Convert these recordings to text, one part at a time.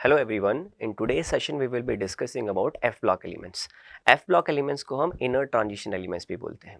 Hello everyone. In today's session we will be discussing about F block elements. F block elements को हम inner transition elements भी बोलते हैं.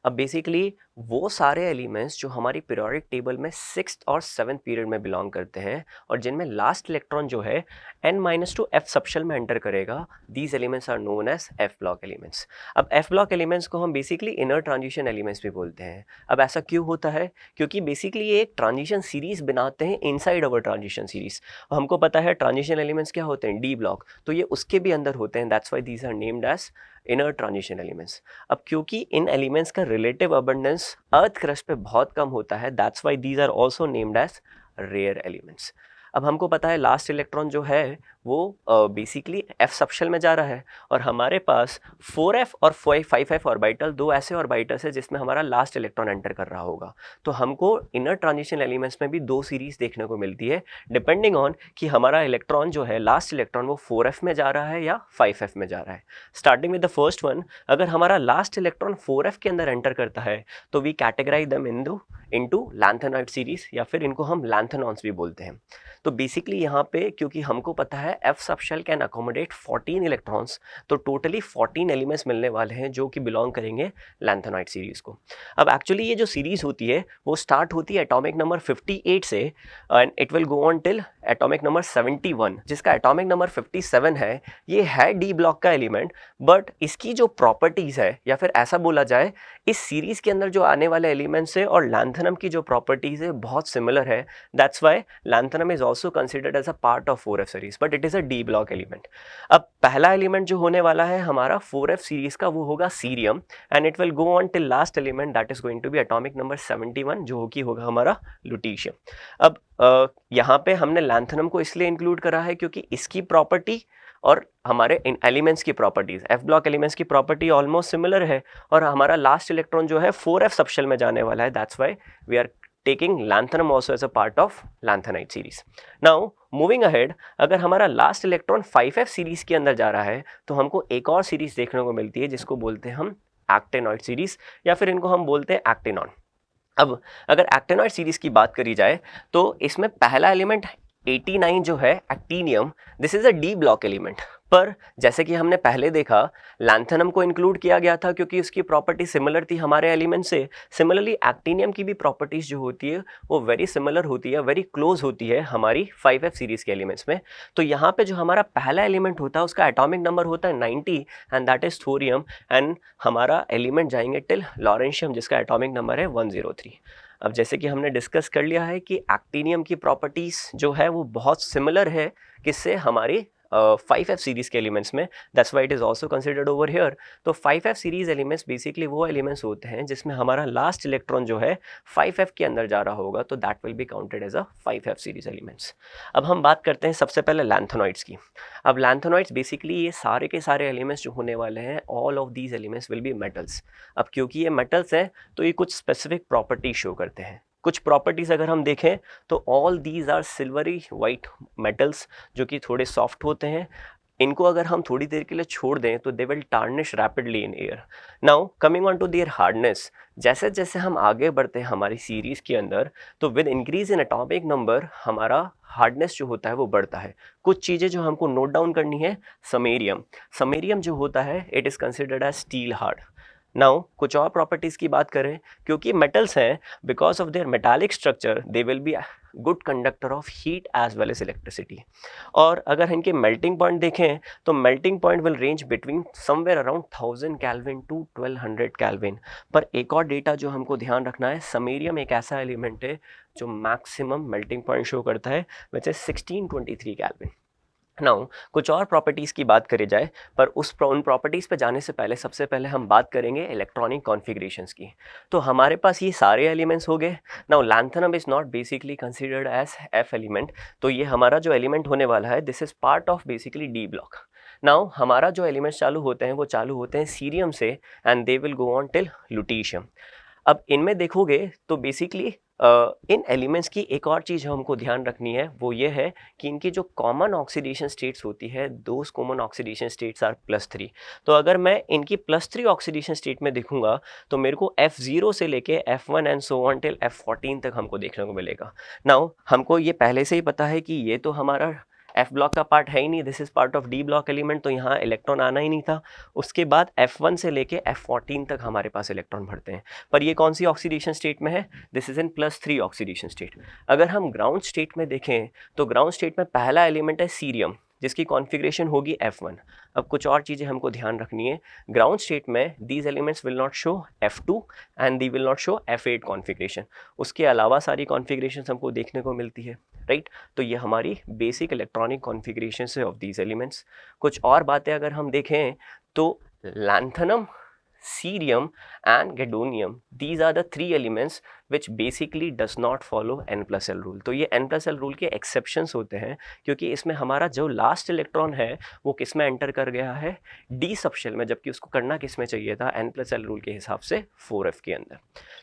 अब basically वो सारे एलिमेंट्स जो हमारी पीरियोडिक टेबल में 6th और 7th पीरियड में बिलोंग करते हैं और जिनमें लास्ट इलेक्ट्रॉन जो है n-2 f सबशेल में एंटर करेगा, these elements are known as f block elements. अब f ब्लॉक एलिमेंट्स को हम बेसिकली इनर ट्रांजिशन एलिमेंट्स भी बोलते हैं. अब ऐसा क्यों होता है? क्योंकि बेसिकली ये एक ट्रांजिशन सीरीज बनाते हैं इनसाइड अवर ट्रांजिशन सीरीज. हमको पता है ट्रांजिशन एलिमेंट्स क्या होते हैं, डी ब्लॉक, तो ये उसके भी अंदर होते हैं. That's why these are named as inner transition elements. अब क्योंकि इन एलिमेंट्स का रिलेटिव अबंडेंस अर्थ क्रस्ट पे बहुत कम होता है, that's why these are also named as rare elements. अब हमको पता है लास्ट इलेक्ट्रॉन जो है वो बेसिकली f सबशेल में जा रहा है और हमारे पास 4f और 5f ऑर्बिटल, दो ऐसे ऑर्बिटल्स है जिसमें हमारा लास्ट इलेक्ट्रॉन एंटर कर रहा होगा. तो हमको इनर ट्रांजिशन एलिमेंट्स में भी दो सीरीज देखने को मिलती है डिपेंडिंग ऑन कि हमारा इलेक्ट्रॉन जो है लास्ट इलेक्ट्रॉन वो 4f में जा रहा है या 5f में जा रहा है. Starting with the first one, अगर हमारा लास्ट इलेक्ट्रॉन 4f के अंदर एंटर करता है तो we categorise them into lanthanoid series या फिर इनको हम लैंथेनॉन्स भी बोलते हैं. तो बेसिकली यहाँ पे क्योंकि हमको पता है f subshell can accommodate 14 electrons, तो टोटली 14 एलिमेंट्स मिलने वाले हैं जो कि बिलोंग करेंगे लैंथेनॉइड सीरीज को. अब एक्चुअली ये जो सीरीज होती है वो स्टार्ट होती है एटॉमिक नंबर 58 से and it will go on till atomic number 71, जिसका एटॉमिक नंबर 57 है. ये है डी ब्लॉक का एलिमेंट, बट इसकी जो प्रॉपर्टीज है या फिर ऐसा बोला जाए इस सीरीज के अंदर जो आने वाले एलिमेंट्स है और लैंथेनम की जो प्रॉपर्टीज है बहुत सिमिलर है. That's why lanthanum is also considered as a part of 4f series, but it is a D block element. अब पहला एलिमेंट जो होने वाला है हमारा 4f सीरीज का वो होगा cerium and it will go on till last element that is going to be atomic number 71 जो कि होगा हमारा लुटीशियम. अब यहाँ पे हमने लैंथेनम को इसलिए इंक्लूड करा है क्योंकि इसकी प्रॉपर्टी और हमारे इन एलिमेंट्स की प्रॉपर्टीज, एफ ब्लॉक एलिमेंट्स की प्रॉपर्टी ऑलमोस्ट सिमिलर है और हमारा लास्ट इलेक्ट्रॉन जो है 4f सबशेल में जाने वाला है. That's why we are taking lanthanum also as a part of lanthanide series. Now moving ahead, अगर हमारा लास्ट इलेक्ट्रॉन 5f सीरीज के अंदर जा रहा है तो हमको एक और सीरीज देखने को मिलती है जिसको बोलते हैं हम एक्टिनॉइड सीरीज या फिर इनको हम बोलते हैं एक्टिनॉन. अब अगर एक्टिनॉइड सीरीज की बात करी जाए तो इसमें पहला एलिमेंट 89 जो है actinium, this is a D block element. पर जैसे कि हमने पहले देखा लैंथेनम को इंक्लूड किया गया था क्योंकि उसकी प्रॉपर्टी सिमिलर थी हमारे एलिमेंट से. सिमिलरली एक्टीनियम की भी प्रॉपर्टीज जो होती है वो वेरी सिमिलर होती है, वेरी क्लोज होती है हमारी 5f सीरीज के एलिमेंट्स में. तो यहाँ पे जो हमारा पहला एलिमेंट होता है उसका एटॉमिक नंबर होता है 90 and that is thorium and हमारा एलिमेंट जाएंगे टिल लॉरेंशियम जिसका एटॉमिक नंबर है 103. अब जैसे कि हमने डिस्कस कर लिया है कि एक्टीनियम की प्रॉपर्टीज जो है वो बहुत सिमिलर है किससे, हमारी 5f सीरीज के एलिमेंट्स में. That's why it is also considered over here. तो 5f सीरीज एलिमेंट्स बेसिकली वो एलिमेंट्स होते हैं जिसमें हमारा लास्ट इलेक्ट्रॉन जो है 5f के अंदर जा रहा होगा, तो that will be counted as a 5f series elements. अब हम बात करते हैं सबसे पहले लैंथेनॉइड्स की. अब लैंथेनॉइड्स बेसिकली ये सारे के सारे एलिमेंट्स जो होने वाले हैं, all of these elements will B metals. अब क्योंकि ये मेटल्स हैं तो ये कुछ स्पेसिफिक प्रॉपर्टी शो करते हैं. कुछ प्रॉपर्टीज अगर हम देखें तो all these are silvery white metals जो कि थोड़े सॉफ्ट होते हैं. इनको अगर हम थोड़ी देर के लिए छोड़ दें तो they will tarnish rapidly in air. Now coming on to their hardness, जैसे जैसे हम आगे बढ़ते हैं हमारी सीरीज के अंदर तो with increase in atomic number हमारा हार्डनेस जो होता है वो बढ़ता है. कुछ चीज़ें जो हमको नोट डाउन करनी है, समैरियम जो होता है it is considered as steel hard. Now कुछ और प्रॉपर्टीज़ की बात करें, क्योंकि मेटल्स हैं, because of their metallic structure they will be good conductor of heat as well as electricity. और अगर इनके मेल्टिंग पॉइंट देखें तो melting point will range between somewhere around 1000 kelvin to 1200 kelvin. पर एक और डेटा जो हमको ध्यान रखना है, समैरियम एक ऐसा एलिमेंट है जो मैक्सिमम मेल्टिंग पॉइंट शो करता है विच इज 1623 केल्विन. नाउ कुछ और प्रॉपर्टीज़ की बात करी जाए, पर उन प्रॉपर्टीज़ पे जाने से पहले सबसे पहले हम बात करेंगे इलेक्ट्रॉनिक कॉन्फ़िगरेशंस की. तो हमारे पास ये सारे एलिमेंट्स हो गए. Now lanthanum is not basically considered as F element, तो ये हमारा जो एलिमेंट होने वाला है this is part of basically D block. Now हमारा जो एलिमेंट्स चालू होते हैं वो चालू होते हैं सीरियम से and they will go on till lutetium. अब इनमें देखोगे तो बेसिकली इन एलिमेंट्स की एक और चीज़ हमको ध्यान रखनी है, वो ये है कि इनकी जो कॉमन ऑक्सीडेशन स्टेट्स होती है, those common oxidation states are +3. तो अगर मैं इनकी +3 ऑक्सीडेशन स्टेट में देखूंगा तो मेरे को F0 से लेके F1 and so on till F14 तक हमको देखने को मिलेगा. नाउ हमको ये पहले से ही पता है कि ये तो हमारा F ब्लॉक का पार्ट है ही नहीं, this is part of D block element, तो यहाँ इलेक्ट्रॉन आना ही नहीं था। उसके बाद F1 से लेके F14 तक हमारे पास इलेक्ट्रॉन भरते हैं, पर ये कौन सी ऑक्सीडेशन स्टेट में है, this is in +3 oxidation state. अगर हम ग्राउंड स्टेट में देखें तो ग्राउंड स्टेट में पहला एलिमेंट है सीरियम, जिसकी कॉन्फ़िगरेशन होगी F1। अब कुछ और चीज़ें हमको ध्यान रखनी है, ग्राउंड स्टेट में these elements will not show F2 and the will not show F8 configuration, उसके अलावा सारी कॉन्फ़िगरेशंस हमको देखने को मिलती है, राइट। तो ये हमारी बेसिक इलेक्ट्रॉनिक कॉन्फ़िगरेशन है ऑफ दीज एलिमेंट्स। कुछ और बातें अगर हम देखें तो lanthanum, cerium and gadolinium, these are the three elements which basically does not follow n+l rule। तो ये n+l rule के exceptions होते हैं, क्योंकि इसमें हमारा जो लास्ट इलेक्ट्रॉन है वो किस में एंटर कर गया है, D सबशेल में, जबकि उसको करना किस में चाहिए था, n+l रूल के हिसाब से 4f के अंदर।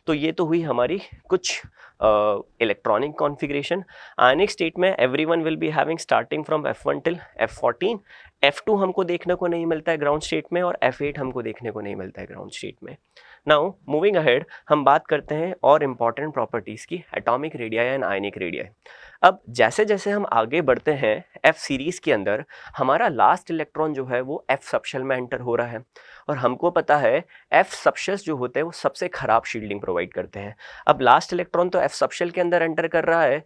तो ये तो हुई हमारी कुछ इलेक्ट्रॉनिक कॉन्फ़िगरेशन। आयनिक स्टेट में everyone will be having starting from F1 till F14। F2 हमको देखने को नहीं मिलता है ग्राउंड स्टेट में, और F8 हमको देखने को नहीं मिलता है ग्राउंड स्टेट में। नाउ मूविंग अहेड, हम बात करते हैं और इम्पॉर्टेंट प्रॉपर्टीज़ की, atomic radii and ionic radii. अब जैसे जैसे हम आगे बढ़ते हैं F सीरीज़ के अंदर, हमारा लास्ट इलेक्ट्रॉन जो है वो F सबशेल में एंटर हो रहा है, और हमको पता है F सबशेल्स जो होते हैं वो सबसे ख़राब शील्डिंग प्रोवाइड करते हैं। अब लास्ट इलेक्ट्रॉन तो F सबशेल के अंदर एंटर कर रहा है,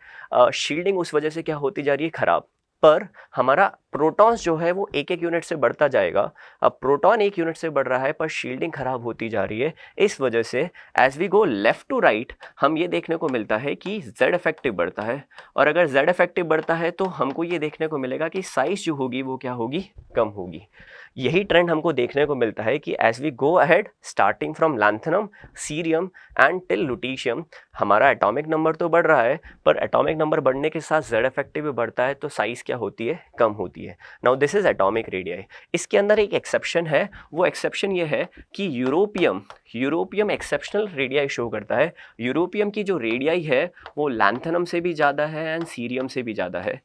शील्डिंग उस वजह से क्या होती जा रही है, ख़राब। पर हमारा प्रोटॉन्स जो है वो एक एक यूनिट से बढ़ता जाएगा। अब प्रोटॉन एक यूनिट से बढ़ रहा है पर शील्डिंग खराब होती जा रही है, इस वजह से as we go left to right हम ये देखने को मिलता है कि Z इफेक्टिव बढ़ता है, और अगर Z इफेक्टिव बढ़ता है तो हमको ये देखने को मिलेगा कि साइज जो होगी वो क्या होगी, कम होगी। यही ट्रेंड हमको देखने को मिलता है कि as we go ahead starting from lanthanum, cerium and till lutetium, हमारा एटॉमिक नंबर तो बढ़ रहा है, पर एटॉमिक नंबर बढ़ने के साथ Z इफेक्टिव भी बढ़ता है, तो साइज क्या होती है, कम होती है। Now this is atomic radii. इसके अंदर एक एक्सेप्शन है, वो एक्सेप्शन ये है कि यूरोपियम एक्सेप्शनल रेडियाई शो करता है। यूरोपियम की जो रेडियाई है वो लैंथनम से भी ज़्यादा है एंड सीरियम से भी ज़्यादा है,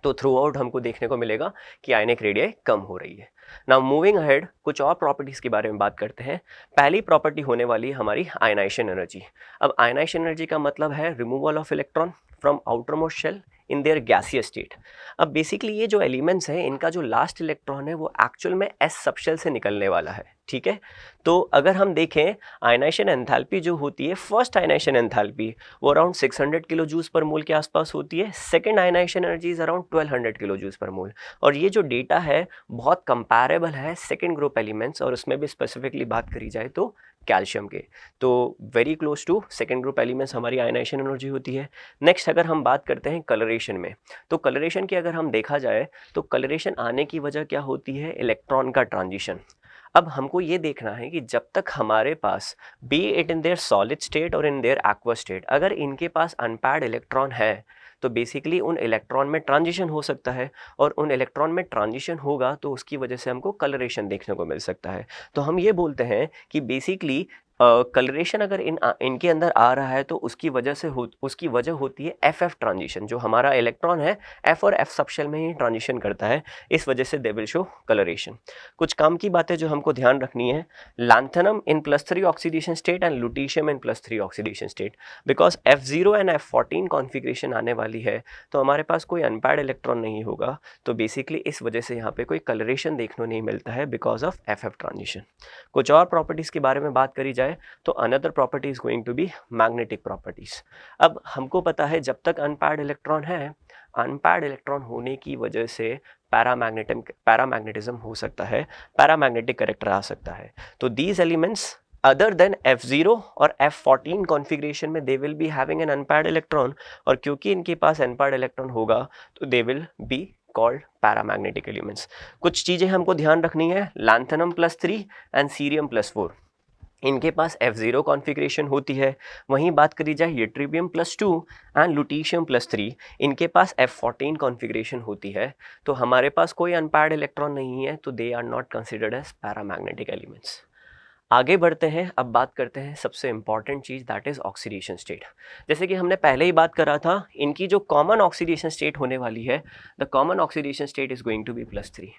तो थ्रू आउट हमको देखने को मिलेगा कि आयनिक रेडियाई कम हो रही है। नाउ मूविंग अहेड, कुछ और प्रॉपर्टीज़ के बारे में बात करते हैं। पहली प्रॉपर्टी होने वाली है हमारी आयनाइजेशन एनर्जी। अब आयनाइजेशन एनर्जी का मतलब है removal of electron from outer most shell in their gaseous state. अब बेसिकली ये जो एलिमेंट्स हैं इनका जो लास्ट इलेक्ट्रॉन है वो एक्चुअल में S सबशेल से निकलने वाला है, ठीक है। तो अगर हम देखें आयनाइजेशन एंथैल्पी जो होती है, फर्स्ट आयनाइजेशन एंथैल्पी वो around 600 kilo joules per mole के आसपास होती है, second ionisation energy is around 1200 kilo joules per mole. और ये जो डेटा है बहुत कंपैरेबल है सेकंड ग्रुप एलिमेंट्स, और उसमें भी स्पेसिफिकली बात करी जाए तो कैल्शियम के, तो very close to second group elements हमारी आयनाइजेशन एनर्जी होती है। नेक्स्ट अगर हम बात करते हैं कलरेशन में, तो कलरेशन की अगर हम देखा जाए तो कलरेशन आने की वजह क्या होती है, इलेक्ट्रॉन का ट्रांजिशन। अब हमको ये देखना है कि जब तक हमारे पास be it in their solid state और इन देयर एक्वस स्टेट, अगर इनके पास अनपैर्ड इलेक्ट्रॉन है तो बेसिकली उन इलेक्ट्रॉन में ट्रांजिशन हो सकता है, और उन इलेक्ट्रॉन में ट्रांजिशन होगा तो उसकी वजह से हमको कलरेशन देखने को मिल सकता है। तो हम ये बोलते हैं कि बेसिकली कलरेशन अगर इनके अंदर आ रहा है तो उसकी वजह होती है FF ट्रांजिशन, जो हमारा इलेक्ट्रॉन है F और F सबशेल में ही ट्रांजिशन करता है, इस वजह से दे विल शो कलरेशन। कुछ काम की बातें जो हमको ध्यान रखनी है, lanthanum in +3 oxidation state and lutetium in +3 oxidation state, because F0 and F14 configuration आने वाली है तो हमारे पास कोई अनपैर्ड इलेक्ट्रॉन नहीं होगा, तो बेसिकली इस वजह से यहाँ पे कोई कलरेशन देखने नहीं मिलता है बिकॉज ऑफ FF ट्रांजिशन। कुछ और प्रॉपर्टीज़ के बारे में बात करी जाए तो another property is going to be magnetic properties. अब हमको पता है जब तक अनपैर्ड इलेक्ट्रॉन है, अनपैर्ड इलेक्ट्रॉन होने की वजह से पैरामैग्नेटिज्म हो सकता है, पैरामैग्नेटिक कैरेक्टर आ सकता है। तो these elements other than F0 और F14 कॉन्फ़िगरेशन में they will be having an unpaired electron, और क्योंकि इनके पास अनपैर्ड इलेक्ट्रॉन होगा तो they will be called paramagnetic elements. कुछ चीज़ें हमको ध्यान रखनी है, लैंथनम +3 एंड सीरियम +4 इनके पास F0 कॉन्फ़िगरेशन होती है। वहीं बात करी जाए यूट्रिबियम +2 एंड लुटीशियम +3 इनके पास F14 कॉन्फ़िगरेशन होती है, तो हमारे पास कोई अनपैर्ड इलेक्ट्रॉन नहीं है, तो they are not considered as paramagnetic elements. आगे बढ़ते हैं, अब बात करते हैं सबसे इंपॉर्टेंट चीज़, दैट इज़ ऑक्सीडेशन स्टेट। जैसे कि हमने पहले ही बात करा था, इनकी जो कॉमन ऑक्सीडेशन स्टेट होने वाली है, the common oxidation state is going to be +3।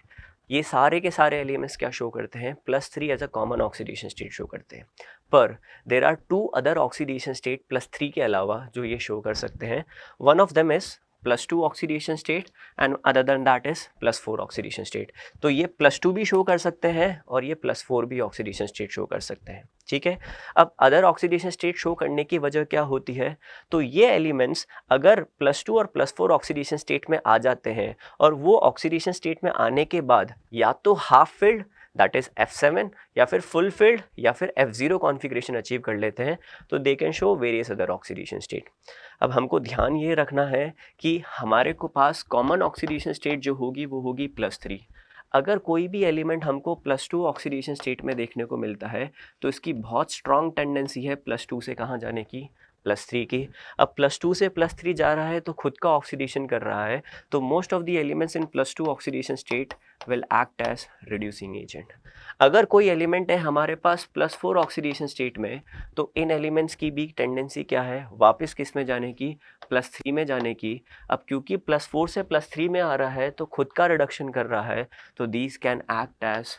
ये सारे के सारे एलिमेंट्स क्या शो करते हैं, +3 as a common oxidation state show करते हैं। पर there are 2 other oxidation state +3 के अलावा जो ये शो कर सकते हैं। One of them is +2 oxidation state and other than that is +4 oxidation state. तो ये +2 भी शो कर सकते हैं और ये +4 भी ऑक्सीडेशन स्टेट शो कर सकते हैं, ठीक है। अब अदर ऑक्सीडेशन स्टेट शो करने की वजह क्या होती है, तो ये एलिमेंट्स अगर +2 और +4 ऑक्सीडेशन स्टेट में आ जाते हैं और वो ऑक्सीडेशन स्टेट में आने के बाद या तो half filled that is F7 या फिर फुल फिल्ड या फिर F0 कॉन्फ़िगरेशन अचीव कर लेते हैं, तो they can show various other oxidation state. अब हमको ध्यान ये रखना है कि हमारे को पास कॉमन ऑक्सीडेशन स्टेट जो होगी वो होगी +3। अगर कोई भी एलिमेंट हमको +2 ऑक्सीडेशन स्टेट में देखने को मिलता है तो इसकी बहुत स्ट्रॉन्ग टेंडेंसी है +2 से कहाँ जाने की, +3 की। अब +2 से +3 जा रहा है तो खुद का ऑक्सीडेशन कर रहा है, तो most of the elements in +2 oxidation state will act as reducing agent. अगर कोई एलिमेंट है हमारे पास +4 ऑक्सीडेशन स्टेट में, तो इन एलिमेंट्स की भी टेंडेंसी क्या है, वापस किस में जाने की, +3 में जाने की। अब क्योंकि +4 से +3 में आ रहा है तो खुद का रिडक्शन कर रहा है, तो these can act as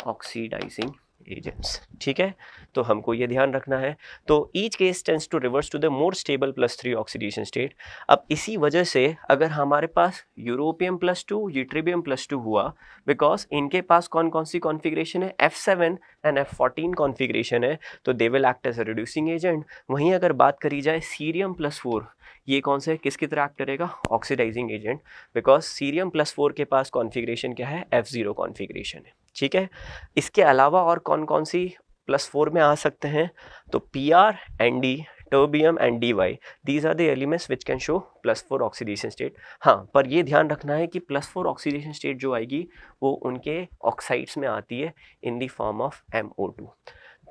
oxidising agents, ठीक है। तो हमको ये ध्यान रखना है। तो each case tends to reverse to the more stable +3 oxidation state. अब इसी वजह से अगर हमारे पास यूरोपियम +2 यूट्रिबियम +2 हुआ, बिकॉज इनके पास कौन कौन सी कॉन्फ़िगरेशन है, F7 एंड F14 कॉन्फ़िगरेशन है, तो they will act as a reducing agent. वहीं अगर बात करी जाए सीरियम +4, ये कौन से किसकी तरह एक्ट करेगा, ऑक्सीडाइजिंग एजेंट, बिकॉज सीरियम +4 के पास कॉन्फ़िगरेशन क्या है, F0 कॉन्फ़िगरेशन है, ठीक है। इसके अलावा और कौन कौन सी +4 में आ सकते हैं, तो Pr, Nd, terbium and Dy, these are the elements which can show +4 oxidation state. हाँ, पर ये ध्यान रखना है कि +4 ऑक्सीडेशन स्टेट जो आएगी वो उनके ऑक्साइड्स में आती है in the form of MO2।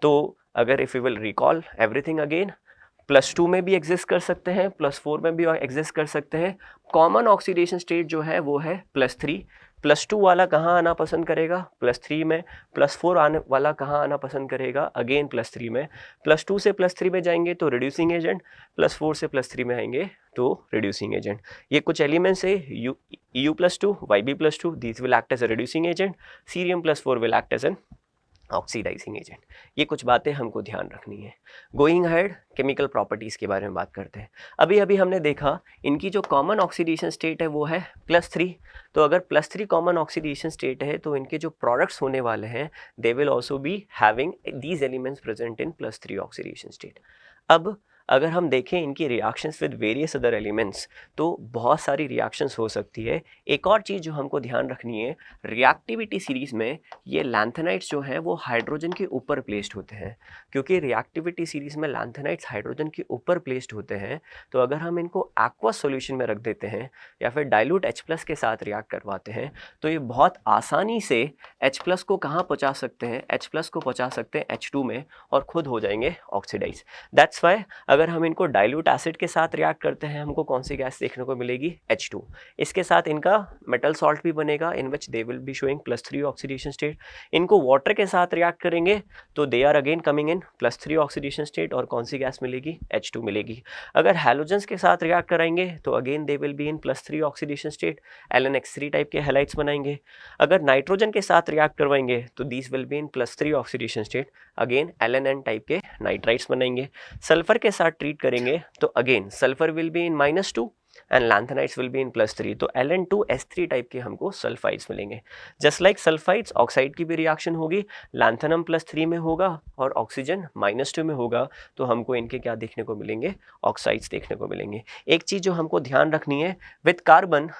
तो अगर if you will recall everything again, +2 में भी एग्जिस्ट कर सकते हैं, +4 में भी एग्जिस्ट कर सकते हैं। कॉमन ऑक्सीडेशन स्टेट जो है वो है +3। +2 वाला कहाँ आना पसंद करेगा, +3 में। +4 आने वाला कहाँ आना पसंद करेगा, अगेन +3 में। +2 से +3 में जाएंगे तो रिड्यूसिंग एजेंट, +4 से +3 में आएंगे तो रिड्यूसिंग एजेंट। ये कुछ एलिमेंट्स है, U+2, Yb+2, these will act as a reducing agent, cerium +4 will act as an oxidising agent. ये कुछ बातें हमको ध्यान रखनी है। गोइंग अहेड, केमिकल प्रॉपर्टीज़ के बारे में बात करते हैं। अभी अभी हमने देखा इनकी जो कॉमन ऑक्सीडेशन स्टेट है वो है +3। तो अगर +3 कॉमन ऑक्सीडेशन स्टेट है तो इनके जो प्रोडक्ट्स होने वाले हैं दे will also be having these elements present in +3 oxidation state. अब अगर हम देखें इनकी reactions with various other elements, तो बहुत सारी रिएक्शंस हो सकती है। एक और चीज़ जो हमको ध्यान रखनी है, रिएक्टिविटी सीरीज़ में ये लैंथेनाइड्स जो हैं वो हाइड्रोजन के ऊपर प्लेस्ड होते हैं। क्योंकि रिएक्टिविटी सीरीज़ में लैंथेनाइड्स हाइड्रोजन के ऊपर प्लेस्ड होते हैं, तो अगर हम इनको एक्वस सॉल्यूशन में रख देते हैं या फिर डाइल्यूट H+ के साथ रिएक्ट करवाते हैं, तो ये बहुत आसानी से H+ को कहाँ पहुँचा सकते हैं, H+ को पहुँचा सकते हैं H2 में और खुद हो जाएंगे ऑक्सीडाइज। दैट्स वाई अगर हम इनको डाइल्यूट एसिड के साथ रिएक्ट करते हैं हमको कौन सी गैस देखने को मिलेगी, H2। इसके साथ इनका मेटल सॉल्ट भी बनेगा in which they will be showing +3 oxidation state. इनको वाटर के साथ रिएक्ट करेंगे तो they are again coming in +3 oxidation state और कौन सी गैस मिलेगी, H2 मिलेगी। अगर हैलोजेंस के साथ रिएक्ट कराएंगे तो again they will be in +3 oxidation state, LnX3 type के हैलाइड्स बनाएंगे। अगर नाइट्रोजन के साथ रिएक्ट करवाएंगे तो these will be in +3 oxidation state, again LnN type के नाइट्राइड्स बनाएंगे। सल्फर के साथ ट्रीट करेंगे तो again sulphur will be in -2 and lanthanides will be in +3, तो Ln2S3 टाइप के हमको सल्फाइड्स मिलेंगे। जस्ट लाइक सल्फाइड्स ऑक्साइड की भी रिएक्शन होगी, लैंथेनम +3 में होगा और ऑक्सीजन -2 में होगा, तो हमको इनके क्या देखने को मिलेंगे, ऑक्साइड्स देखने को मिलेंगे। एक चीज़ जो हमको ध्यान रखनी है, with carbon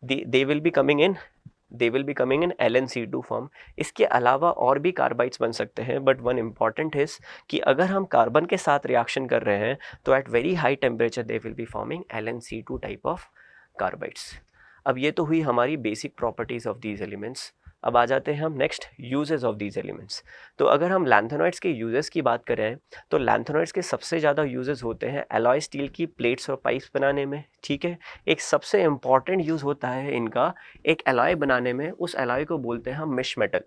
they will be coming in LnC2 form. इसके अलावा और भी कार्बाइड्स बन सकते हैं, बट वन इम्पॉर्टेंट इज कि अगर हम कार्बन के साथ रिएक्शन कर रहे हैं तो at very high temperature they will be forming LnC2 type of carbides. अब ये तो हुई हमारी basic properties of these elements. अब आ जाते हैं हम next uses of these elements. तो अगर हम लैंथेनॉइड्स के यूजेस की बात करें तो लैंथेनॉइड्स के सबसे ज़्यादा यूजेस होते हैं एलॉय स्टील की प्लेट्स और पाइप्स बनाने में, ठीक है। एक सबसे इम्पॉर्टेंट यूज़ होता है इनका एक एलॉय बनाने में, उस एलॉय को बोलते हैं हम मिश मेटल।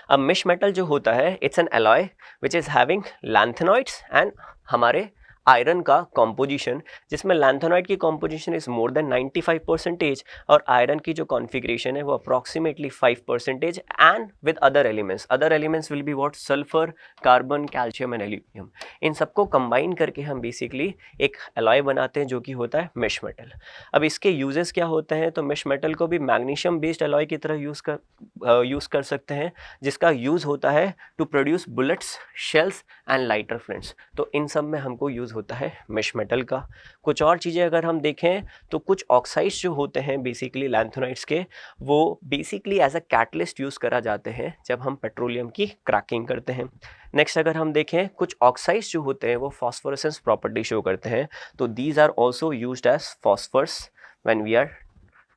अब मिश मेटल जो होता है it's an alloy which is having lanthanoids and हमारे आयरन का कॉम्पोजिशन, जिसमें लैंथेनॉइड की कॉम्पोजिशन इज मोर देन 95% और आयरन की जो कॉन्फ़िगरेशन है वो approximately 5% and with other elements will be what, sulphur, carbon, calcium and aluminium. इन सबको कंबाइन करके हम बेसिकली एक अलॉय बनाते हैं जो कि होता है मेश मेटल। अब इसके यूजेस क्या होते हैं, तो मेश मेटल को भी मैग्नीशियम बेस्ड अलॉय की तरह यूज़ कर सकते हैं, जिसका यूज़ होता है to produce bullets, shells and lighter flints. तो इन सब में हमको यूज़ होता है मेश मेटल का। कुछ और चीज़ें अगर हम देखें तो कुछ ऑक्साइड्स जो होते हैं बेसिकली लैंथेनॉइड्स के, वो basically as a catalyst use करा जाते हैं जब हम पेट्रोलियम की क्रैकिंग करते हैं। नेक्स्ट अगर हम देखें, कुछ ऑक्साइड्स जो होते हैं वो फॉस्फोरेसेंस प्रॉपर्टी शो करते हैं, तो these are also used as phosphors when we are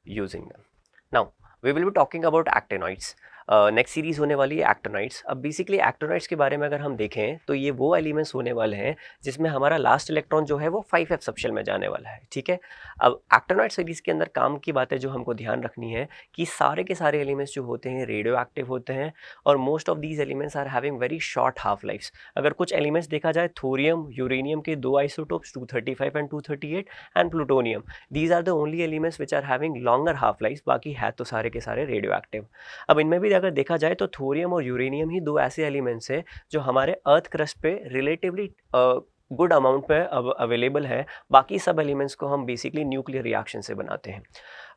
using them. Now we will be talking about actinoids. Next series होने वाली है एक्टिनॉइड्स। अब बेसिकली एक्टिनॉइड्स के बारे में अगर हम देखें तो ये वो एलिमेंट्स होने वाले हैं जिसमें हमारा लास्ट इलेक्ट्रॉन जो है वो 5f सबशेल में जाने वाला है, ठीक है। अब एक्टिनॉइड सीरीज के अंदर काम की बातें जो हमको ध्यान रखनी है कि सारे के सारे एलिमेंट्स जो होते हैं रेडियो एक्टिव होते हैं और most of these elements are having very short half lifes. अगर कुछ एलिमेंट्स देखा जाए, थोरियम, यूरेनियम के दो isotopes 235 and 238 and plutonium, these are the only elements which are having longer half life, बाकी है तो सारे के सारे रेडियो एक्टिव। अब इनमें भी अगर देखा जाए तो थोरियम और यूरेनियम ही दो ऐसे एलिमेंट्स हैं जो हमारे अर्थ क्रस्ट पे रिलेटिवली गुड अमाउंट पे अवेलेबल है। बाकी सब एलिमेंट्स को हम बेसिकली न्यूक्लियर रिएक्शन से बनाते हैं।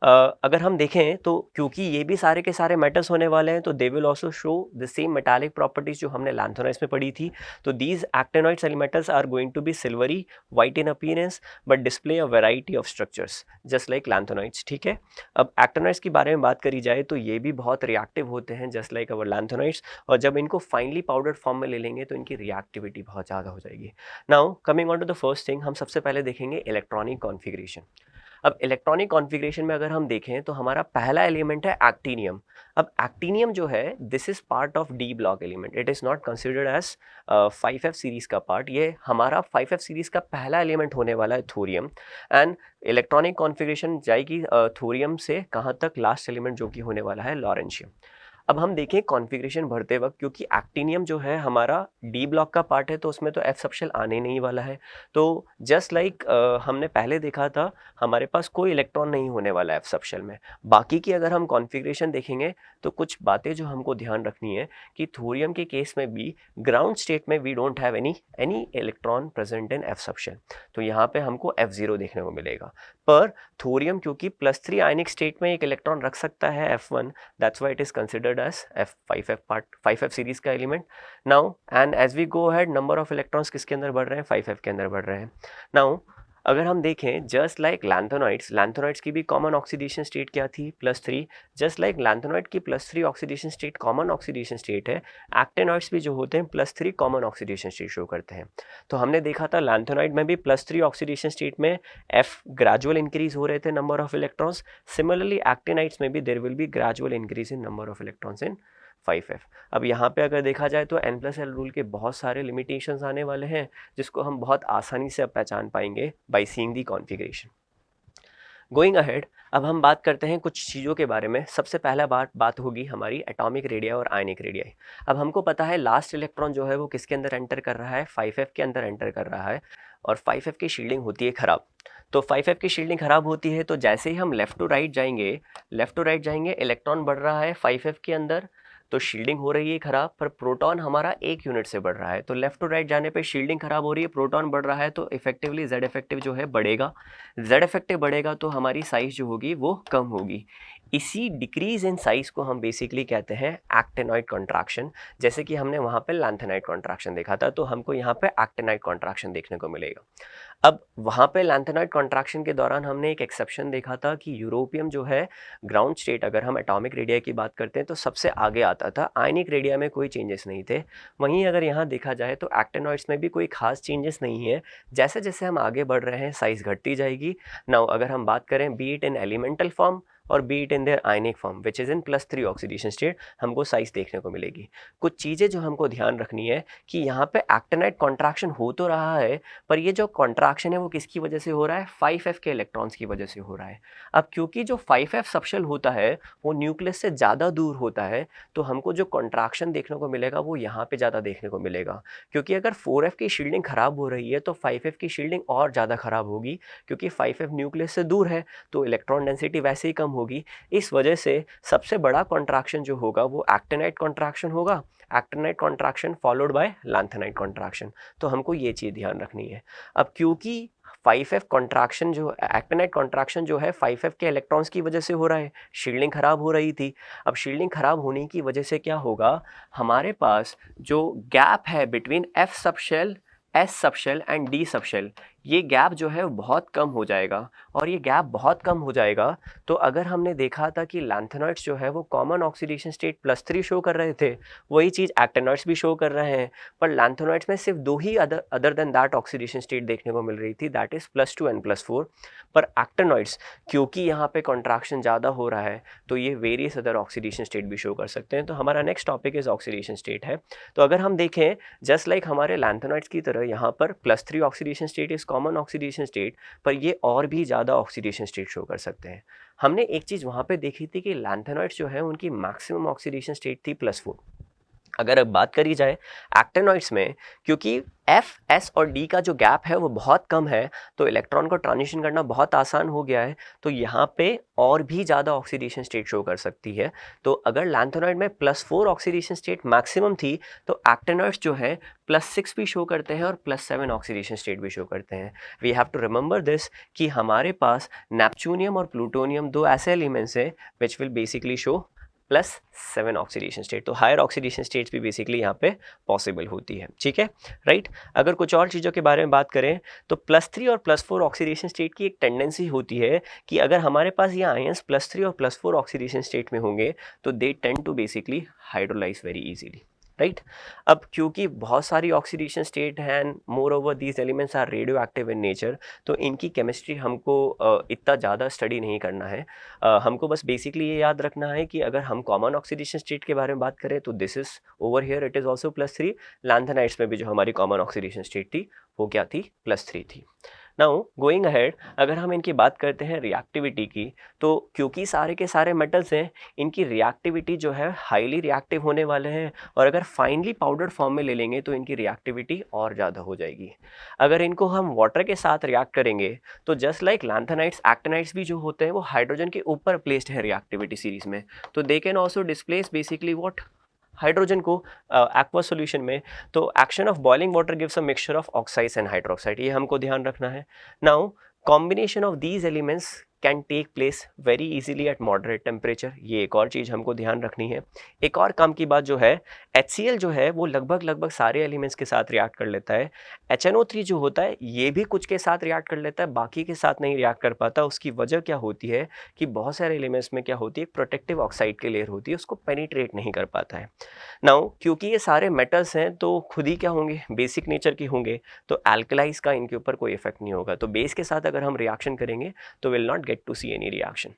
अगर हम देखें तो क्योंकि ये भी सारे के सारे मेटल्स होने वाले हैं, तो they will also show the same metallic properties जो हमने लैंथेनॉइड्स में पढ़ी थी। तो these actinoids metals are going to be silvery white in appearance but display a variety of structures just like lanthanoids, ठीक है। अब एक्टिनॉइड्स के बारे में बात करी जाए तो ये भी बहुत रिएक्टिव होते हैं जस्ट लाइक अवर लैंथेनॉइड्स, और जब इनको फाइनली पाउडर्ड फॉर्म में ले लेंगे तो इनकी रिएक्टिविटी बहुत ज़्यादा हो जाएगी। Now coming on to the first thing, हम सबसे पहले देखेंगे इलेक्ट्रॉनिक कॉन्फ़िगरेशन। अब इलेक्ट्रॉनिक कॉन्फ़िगरेशन में अगर हम देखें तो हमारा पहला एलिमेंट है एक्टिनियम। अब एक्टिनियम जो है this is part of D block element, it is not considered as 5f series का पार्ट। ये हमारा 5f सीरीज का पहला एलिमेंट होने वाला है थोरियम। एंड इलेक्ट्रॉनिक कॉन्फ़िगरेशन जाएगी थोरियम से कहाँ तक, लास्ट एलिमेंट जो कि होने वाला है लॉरेंशियम। अब हम देखें कॉन्फ़िगरेशन भरते वक्त, क्योंकि एक्टिनियम जो है हमारा डी ब्लॉक का पार्ट है तो उसमें तो एफ सबशेल आने नहीं वाला है। तो जस्ट लाइक हमने पहले देखा था, हमारे पास कोई इलेक्ट्रॉन नहीं होने वाला है एफ सबशेल में। बाकी की अगर हम कॉन्फ़िगरेशन देखेंगे तो कुछ बातें जो हमको ध्यान रखनी है कि थोरियम के केस में भी ग्राउंड स्टेट में we don't have any electron present in F subshell, तो यहाँ पे हमको F0 देखने को मिलेगा। पर थोरियम क्योंकि +3 आयनिक स्टेट में एक इलेक्ट्रॉन रख सकता है F1, that's why it is considered as F5f part, 5f series का element. Now and as we go ahead, number of electrons किसके अंदर बढ़ रहे हैं, 5f के अंदर बढ़ रहे हैं। नाउ अगर हम देखें जस्ट लाइक लैंथेनॉइड्स की भी कॉमन ऑक्सीडेशन स्टेट क्या थी, +3। जस्ट लाइक लैंथेनॉइड की +3 oxidation state common oxidation state है, एक्टिनॉइड्स भी जो होते हैं +3 कॉमन ऑक्सीडेशन स्टेट शो करते हैं। तो हमने देखा था लैंथेनॉइड में भी +3 ऑक्सीडेशन स्टेट में F ग्रेजुअल इंक्रीज हो रहे थे number of electrons. Similarly actinides में भी there will be gradual increase in number of electrons in 5f। अब यहाँ पे अगर देखा जाए तो n+l रूल के बहुत सारे लिमिटेशंस आने वाले हैं जिसको हम बहुत आसानी से अब पहचान पाएंगे by seeing the configuration. Going ahead, अब हम बात करते हैं कुछ चीज़ों के बारे में। सबसे पहला बात होगी हमारी एटॉमिक रेडियाई और आयनिक रेडियाई। अब हमको पता है लास्ट इलेक्ट्रॉन जो है वो किसके अंदर एंटर कर रहा है, 5f के अंदर एंटर कर रहा है, और 5f की शील्डिंग होती है ख़राब। तो 5f की शील्डिंग ख़राब होती है तो जैसे ही हम लेफ़्ट टू राइट जाएंगे इलेक्ट्रॉन बढ़ रहा है 5f के अंदर, तो शील्डिंग हो रही है ख़राब, पर प्रोटॉन हमारा 1 यूनिट से बढ़ रहा है। तो लेफ़्ट टू राइट जाने पे शील्डिंग ख़राब हो रही है, प्रोटॉन बढ़ रहा है, तो इफेक्टिवली Z इफेक्टिव जो है बढ़ेगा। Z इफेक्टिव बढ़ेगा तो हमारी साइज़ जो होगी वो कम होगी। इसी डिक्रीज इन साइज़ को हम बेसिकली कहते हैं एक्टिनॉइड कॉन्ट्रैक्शन। जैसे कि हमने वहाँ पे लैंथेनाइड कॉन्ट्रैक्शन देखा था, तो हमको यहाँ पे एक्टिनॉइड कॉन्ट्रैक्शन देखने को मिलेगा। अब वहाँ पे लैंथेनाइड कॉन्ट्रैक्शन के दौरान हमने एक एक्सेप्शन देखा था कि यूरोपियम जो है ग्राउंड स्टेट, अगर हम एटॉमिक रेडियाई की बात करते हैं तो सबसे आगे आता था, आयनिक रेडिया में कोई चेंजेस नहीं थे। वहीं अगर यहाँ देखा जाए तो एक्टिनॉइड्स में भी कोई खास चेंजेस नहीं है। जैसे जैसे हम आगे बढ़ रहे हैं साइज़ घटती जाएगी। नाउ अगर हम बात करें be it in elemental form और be it in their ionic form which is in +3 oxidation state, हमको साइज देखने को मिलेगी। कुछ चीज़ें जो हमको ध्यान रखनी है कि यहाँ पे एक्टिनाइड कॉन्ट्रैक्शन हो तो रहा है, पर ये जो कॉन्ट्रैक्शन है वो किसकी वजह से हो रहा है, 5f के इलेक्ट्रॉन्स की वजह से हो रहा है। अब क्योंकि जो 5f सबशेल होता है वो न्यूक्लियस से ज़्यादा दूर होता है, तो हमको जो कॉन्ट्रैक्शन देखने को मिलेगा वो यहाँ पे ज़्यादा देखने को मिलेगा। क्योंकि अगर 4f की शील्डिंग ख़राब हो रही है तो 5f की शील्डिंग और ज़्यादा ख़राब होगी, क्योंकि 5f न्यूक्लियस से दूर है तो इलेक्ट्रॉन डेंसिटी वैसे ही कम होगी। इस वजह से सबसे बड़ा कॉन्ट्रैक्शन जो होगा वो एक्टिनाइड कॉन्ट्रैक्शन होगा, actinide contraction followed by lanthanide contraction. तो हमको ये चीज़ ध्यान रखनी है। अब क्योंकि 5f कॉन्ट्रैक्शन जो एक्टिनाइड कॉन्ट्रैक्शन जो है 5f के इलेक्ट्रॉन्स की वजह से हो रहा है, शील्डिंग खराब हो रही थी। अब शील्डिंग खराब होने की वजह से क्या होगा, हमारे पास जो गैप है between f subshell, s subshell and d subshell, ये गैप जो है वो बहुत कम हो जाएगा। और ये गैप बहुत कम हो जाएगा तो अगर हमने देखा था कि लैंथेनॉइड्स जो है वो कॉमन ऑक्सीडेशन स्टेट +3 शो कर रहे थे, वही चीज़ एक्टिनॉइड्स भी शो कर रहे हैं, पर लैंथेनॉइड्स में सिर्फ दो ही other than that oxidation state देखने को मिल रही थी, दैट इज़ +2 एंड +4। पर एक्टिनॉइड्स क्योंकि यहाँ पे कॉन्ट्रैक्शन ज़्यादा हो रहा है तो ये वेरियस अदर ऑक्सीडेशन स्टेट भी शो कर सकते हैं। तो हमारा next topic is oxidation state है। तो अगर हम देखें जस्ट लाइक हमारे लैंथेनॉइड्स की तरह यहाँ पर +3 oxidation state is common oxidation state, पर ये और भी ज़्यादा ऑक्सीडेशन स्टेट शो कर सकते हैं। हमने एक चीज़ वहाँ पे देखी थी कि लैंथेनॉइड्स जो है उनकी मैक्सिमम ऑक्सीडेशन स्टेट थी +4। अगर अब बात करी जाए एक्टिनॉइड्स में, क्योंकि F, S और D का जो गैप है वो बहुत कम है तो इलेक्ट्रॉन को ट्रांजिशन करना बहुत आसान हो गया है, तो यहाँ पे और भी ज़्यादा ऑक्सीडेशन स्टेट शो कर सकती है। तो अगर लैंथेनॉइड में +4 ऑक्सीडेशन स्टेट मैक्सिमम थी तो एक्टिनॉइड्स जो है +6 भी शो करते हैं और +7 ऑक्सीडेशन स्टेट भी शो करते हैं। We have to remember this कि हमारे पास नेपच्यूनियम और प्लूटोनियम दो ऐसे एलिमेंट्स हैं which will basically show +7 oxidation state. तो हायर ऑक्सीडेशन स्टेट्स भी बेसिकली यहाँ पे पॉसिबल होती है, ठीक है, राइट। अगर कुछ और चीज़ों के बारे में बात करें तो +3 और +4 ऑक्सीडेशन स्टेट की एक टेंडेंसी होती है कि अगर हमारे पास ये आयंस +3 और +4 ऑक्सीडेशन स्टेट में होंगे तो they tend to basically hydrolyse very easily, right. अब क्योंकि बहुत सारी ऑक्सीडेशन स्टेट हैं and moreover these elements are radioactive in nature, तो इनकी केमिस्ट्री हमको इतना ज़्यादा स्टडी नहीं करना है। हमको बस बेसिकली ये याद रखना है कि अगर हम कॉमन ऑक्सीडेशन स्टेट के बारे में बात करें तो this is over here it is also +3। Lanthanides में भी जो हमारी कॉमन ऑक्सीडेशन स्टेट थी वो क्या थी, +3 थी। नाउ गोइंग अहेड, अगर हम इनकी बात करते हैं रिएक्टिविटी की, तो क्योंकि सारे के सारे मेटल्स हैं इनकी रिएक्टिविटी जो है हाईली रिएक्टिव होने वाले हैं, और अगर फाइनली पाउडर फॉर्म में ले लेंगे तो इनकी रिएक्टिविटी और ज़्यादा हो जाएगी। अगर इनको हम वाटर के साथ रिएक्ट करेंगे तो जस्ट लाइक लैंथेनाइड्स, एक्टिनाइड्स भी जो होते हैं वो हाइड्रोजन के ऊपर प्लेस्ड है रिएक्टिविटी सीरीज में, तो they can also displace basically what, hydrogen को एक्वा सॉल्यूशन में। तो action of boiling water gives a mixture of oxides and hydroxide, ये हमको ध्यान रखना है। Now combination of these elements can take place very easily at moderate temperature, ये एक और चीज़ हमको ध्यान रखनी है। एक और काम की बात जो है, HCl जो है वो लगभग सारे एलिमेंट्स के साथ रिएक्ट कर लेता है। HNO3 जो होता है ये भी कुछ के साथ रिएक्ट कर लेता है, बाकी के साथ नहीं रिएक्ट कर पाता। उसकी वजह क्या होती है कि बहुत सारे एलिमेंट्स में क्या होती है, प्रोटेक्टिव ऑक्साइड की लेयर होती है, उसको पेनिट्रेट नहीं कर पाता है। नाउ क्योंकि ये सारे मेटल्स हैं तो खुद ही क्या होंगे, बेसिक नेचर के होंगे, तो एल्कलाइज का इनके ऊपर कोई इफेक्ट नहीं होगा। तो बेस के साथ अगर हम रिएक्शन करेंगे तो will not get to see any reaction.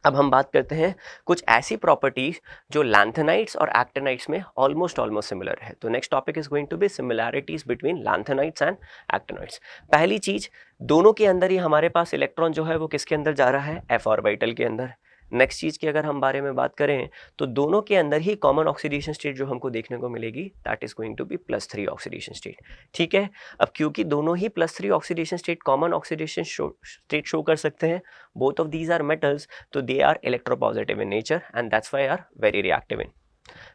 अब हम बात करते हैं कुछ ऐसी प्रॉपर्टीज जो लैंथेनाइड्स और एक्टिनाइड्स में ऑलमोस्ट सिमिलर है। तो next topic is going to be similarities between lanthanides and actinides. पहली चीज, दोनों के अंदर ही हमारे पास इलेक्ट्रॉन जो है वो किसके अंदर जा रहा है, f ऑर्बिटल के अंदर। नेक्स्ट चीज़ की अगर हम बारे में बात करें तो दोनों के अंदर ही कॉमन ऑक्सीडेशन स्टेट जो हमको देखने को मिलेगी that is going to be +3 oxidation state, ठीक है। अब क्योंकि दोनों ही +3 oxidation state common oxidation state show कर सकते हैं, both of these are metals, तो they are electropositive in nature and that's why are very reactive in.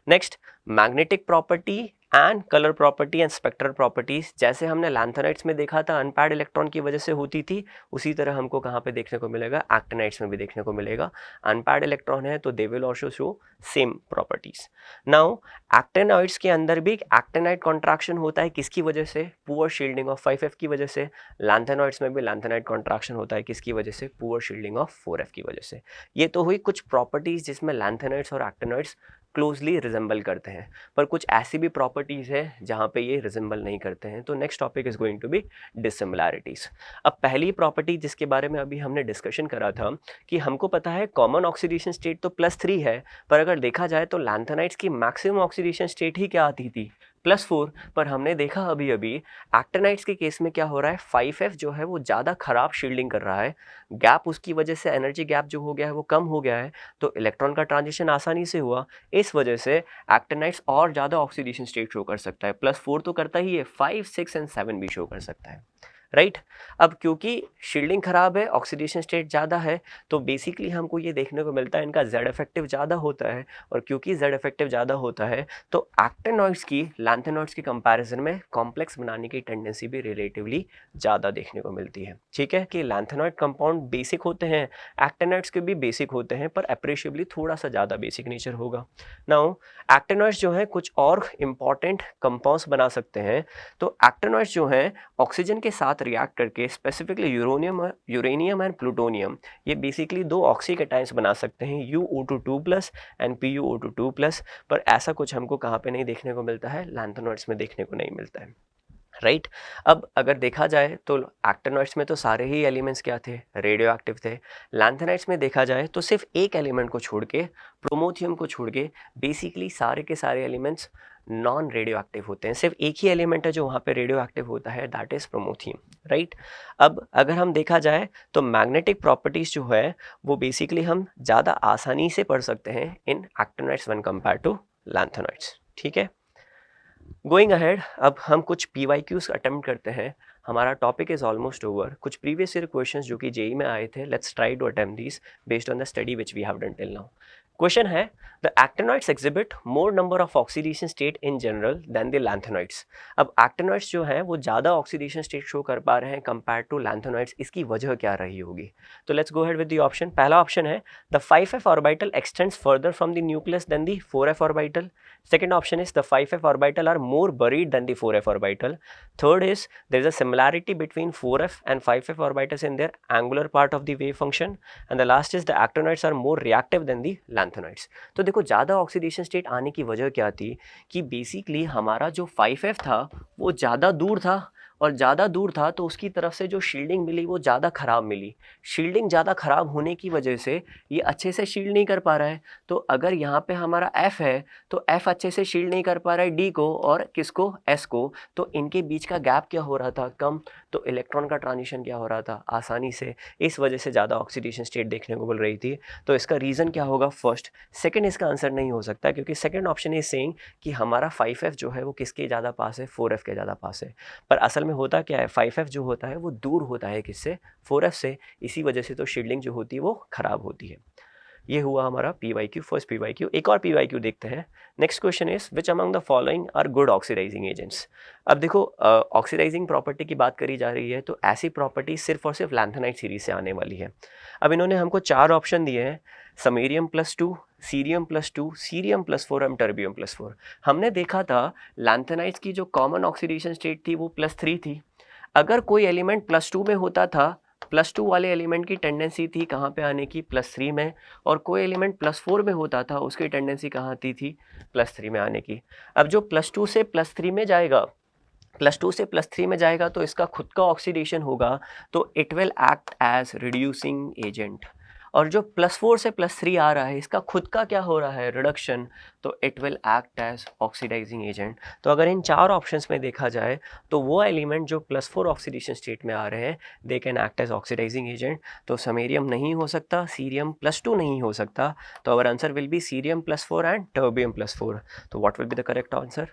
Next, magnetic property and colour property and spectral properties. जैसे हमने lanthanides में देखा था unpaid electron की वजह से होती थी, उसी तरह हमको कहाँ पे देखने को मिलेगा, एक्टिनाइड्स में भी देखने को मिलेगा। अनपैड इलेक्ट्रॉन है तो they will also show same properties. Now actinoids के अंदर भी एक्टिनाइड कॉन्ट्रैक्शन होता है, किसकी वजह से, पुअर शील्डिंग ऑफ 5f की वजह से। लैंथेनॉइड्स में भी लैंथेनाइड कॉन्ट्रैक्शन होता है, किसकी वजह से, पुअर शील्डिंग ऑफ 4f की वजह से। ये तो हुई कुछ प्रॉपर्टीज जिसमें लैंथेनॉइड्स और एक्टिनॉइड्स क्लोजली रिजेंबल करते हैं, पर कुछ ऐसी भी प्रॉपर्टीज़ हैं जहाँ पे ये रिजेंबल नहीं करते हैं। तो next topic is going to be dissimilarities. अब पहली प्रॉपर्टी जिसके बारे में अभी हमने डिस्कशन करा था कि हमको पता है कॉमन ऑक्सीडेशन स्टेट तो +3 है, पर अगर देखा जाए तो लैंथेनाइड्स की मैक्सिमम ऑक्सीडेशन स्टेट ही क्या आती थी, +4। पर हमने देखा अभी अभी एक्टिनाइड्स के केस में क्या हो रहा है, 5F जो है वो ज़्यादा खराब शील्डिंग कर रहा है, गैप उसकी वजह से एनर्जी गैप जो हो गया है वो कम हो गया है, तो इलेक्ट्रॉन का ट्रांजिशन आसानी से हुआ। इस वजह से एक्टिनाइड्स और ज़्यादा ऑक्सीडेशन स्टेट शो कर सकता है, +4 तो करता ही है, 5, 6 एंड 7 भी शो कर सकता है, राइट। अब क्योंकि शील्डिंग खराब है, ऑक्सीडेशन स्टेट ज़्यादा है, तो बेसिकली हमको ये देखने को मिलता है इनका जेड इफेक्टिव ज़्यादा होता है, और क्योंकि जेड इफेक्टिव ज़्यादा होता है तो एक्टिनॉइड्स की लैंथेनॉइड्स के कंपैरिजन में कॉम्प्लेक्स बनाने की टेंडेंसी भी रिलेटिवली ज़्यादा देखने को मिलती है। ठीक है कि लैंथेनॉइड कंपाउंड बेसिक होते हैं, एक्टिनॉइड्स के भी बेसिक होते हैं, पर अप्रिशिएबली थोड़ा सा ज़्यादा बेसिक नेचर होगा। नाउ एक्टिनॉइड्स जो है कुछ और इंपॉर्टेंट कंपाउंड्स बना सकते हैं, तो एक्टिनॉइड्स जो हैं ऑक्सीजन के साथ रिएक्ट करके स्पेसिफिकली यूरेनियम एंड प्लूटोनियम, ये बेसिकली दो ऑक्सीकेटाइंस बना सकते हैं, UO2 एंड PuO2, पर ऐसा कुछ हमको कहाँ पे नहीं देखने को मिलता है, लैंथेनॉइड्स में देखने को नहीं मिलता है, राइट। अब अगर देखा जाए तो एक्टिनॉइड्स में तो सारे ही एलिमेंट्स क्या थे, रेडियो एक्टिव थे। लैंथेनाइड्स में देखा जाए तो सिर्फ एक एलिमेंट को छोड़ के, प्रोमोथियम को छोड़ के, बेसिकली सारे के सारे एलिमेंट्स नॉन रेडियो एक्टिव होते हैं। सिर्फ एक ही एलिमेंट है जो वहाँ पे रेडियो एक्टिव होता है, दैट इज प्रोमोथियम, राइट। अब अगर हम देखा जाए तो मैग्नेटिक प्रॉपर्टीज जो है वो बेसिकली हम ज़्यादा आसानी से पढ़ सकते हैं इन actinoids when compare to lanthanoids, ठीक है। गोइंग अहेड, अब हम कुछ PYQs अटेम्प्ट करते हैं। हमारा टॉपिक इज ऑलमोस्ट ओवर। कुछ प्रीवियस ईयर क्वेश्चंस जो कि जेई में आए थे, let's try to attempt these based on the study which we have done till now. Question है, the actinoids exhibit more number of oxidation state in general than the lanthanoids. अब actinoids जो हैं वो ज़्यादा oxidation state show कर पा रहे हैं कंपेयर टू लैंथेनॉइड्स, इसकी वजह क्या रही होगी? तो let's go ahead with the option. पहला ऑप्शन है, the 5F orbital extends further from the nucleus than the 4F orbital. Second option is the 5F orbital are more buried than the 4F orbital. Third is there is a similarity between 4F and 5F orbitals in their angular part of the wave function. And the last is the actinoids are more reactive than the lanthanoids. तो देखो ज़्यादा oxidation state आने की वजह क्या थी कि basically हमारा जो 5F था वो ज़्यादा दूर था, और ज़्यादा दूर था तो उसकी तरफ से जो शील्डिंग मिली वो ज़्यादा ख़राब मिली। शील्डिंग ज़्यादा ख़राब होने की वजह से ये अच्छे से शील्ड नहीं कर पा रहा है। तो अगर यहाँ पे हमारा F है तो F अच्छे से शील्ड नहीं कर पा रहा है D को, और किसको, S को, तो इनके बीच का गैप क्या हो रहा था, कम, तो इलेक्ट्रॉन का ट्रांजिशन क्या हो रहा था, आसानी से। इस वजह से ज़्यादा ऑक्सीडेशन स्टेट देखने को मिल रही थी। तो इसका रीज़न क्या होगा, फर्स्ट। सेकेंड इसका आंसर नहीं हो सकता क्योंकि सेकेंड ऑप्शन इज सेइंग कि हमारा 5F जो है वो किसके ज़्यादा पास है, 4F के ज़्यादा पास है। पर असल में होता क्या है, 5F जो होता है वो दूर होता है किससे, 4F से। इसी वजह से तो शील्डिंग जो होती है वो ख़राब होती है। ये हुआ हमारा PYQ, फर्स्ट PYQ। एक और PYQ देखते हैं। Next question is, which among the following are good oxidizing agents. अब देखो ऑक्सीडाइजिंग प्रॉपर्टी की बात करी जा रही है, तो ऐसी प्रॉपर्टी सिर्फ और सिर्फ लैंथेनाइड सीरीज से आने वाली है। अब इन्होंने हमको 4 ऑप्शन दिए हैं, samarium +2, cerium +2, cerium +4 and terbium +4। हमने देखा था लैंथेनाइड्स की जो कॉमन ऑक्सीडेशन स्टेट थी वो +3 थी। अगर कोई एलिमेंट +2 में होता था, +2 वाले एलिमेंट की टेंडेंसी थी कहाँ पे आने की, +3 में, और कोई एलिमेंट +4 में होता था उसकी टेंडेंसी कहाँ आती थी, +3 में आने की। अब जो +2 से +3 में जाएगा, +2 से +3 में जाएगा तो इसका खुद का ऑक्सीडेशन होगा, तो it will act as reducing agent. और जो +4 से +3 आ रहा है इसका खुद का क्या हो रहा है, रिडक्शन, तो it will act as oxidizing agent. तो अगर इन 4 ऑप्शंस में देखा जाए तो वो एलिमेंट जो +4 ऑक्सीडेशन स्टेट में आ रहे हैं they can act as oxidizing agent. तो समैरियम नहीं हो सकता, सीरियम +2 नहीं हो सकता, तो our answer will be cerium +4 and terbium +4। तो what will be the correct answer,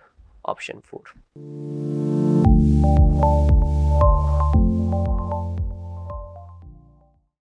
option 4।